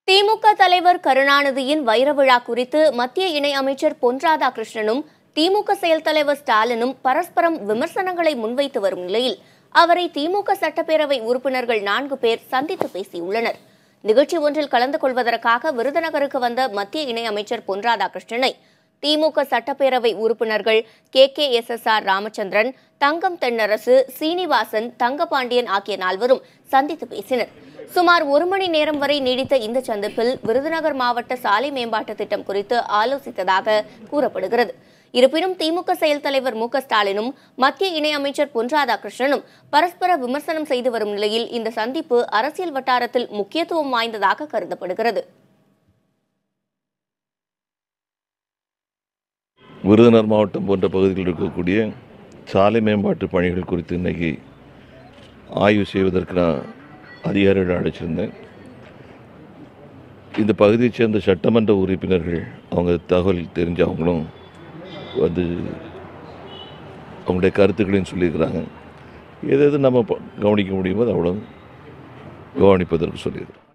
திமுக தலைவர் கருணாநிதியின் வைர விழா குறித்து மத்திய இணையமைச்சர் பொன் ராதாகிருஷ்ணனும் திமுக செயல் தலைவர் ஸ்டாலினும் பரஸ்பரம் விமர்சனங்களை முன்வைத்து வரும் நிலையில் அவரை திமுக சட்டப்பேரவை உறுப்பினர்கள் 4 பேர் சந்தித்து பேசியுள்ளனர். நிகழ்ச்சி ஒன்றில் கலந்து கொள்வதற்காக விருதுநகருக்கு வந்த மத்திய இணையமைச்சர் பொன் ராதாகிருஷ்ணனை திமுக சட்டப்பேரவை உறுப்பினர்கள் KKSSR ராமச்சந்திரன், தங்கம் தென்னரசு, சீனிவாசன், தங்கபாண்டியன் ஆகிய 4வரும் சந்தித்து பேசினர். சுமார் 1 மணி நேரம் வரை நீடித்த இந்த சந்திப்பில் விருதுநகர் மாவட்ட சாலை மேம்பாட்டு திட்டம் குறித்து ஆலோசித்ததாக கூறப்படுகிறது. இருப்பினும் திமுக செயல் தலைவர் மு க ஸ்டாலினும் மத்திய இணையமைச்சர் பொன் ராதாகிருஷ்ணனும் பரஸ்பர விமர்சனம் செய்து வரும் நிலையில் இந்த சந்திப்பு அரசியல் வட்டாரத்தில் முக்கியத்துவம் வாய்ந்ததாக கருதப்படுகிறது. விருதுநகர் மாவட்டம் போன்ற பகுதிகளில் இருக்கக்கூடிய சாலை மேம்பாட்டு பணிகள் குறித்து இன்றைக்கி ஆய்வு செய்வதற்கு நான் அதிகாரிகளை அழைச்சிருந்தேன். இந்த பகுதியைச் சேர்ந்த சட்டமன்ற உறுப்பினர்கள் அவங்க தகவல் தெரிஞ்சவங்களும் வந்து அவங்களுடைய கருத்துக்களையும் சொல்லியிருக்கிறாங்க. எது நம்ம கவனிக்க முடியுமோ அவ்வளோ கவனிப்பதற்கு சொல்லியிருக்கிறோம்.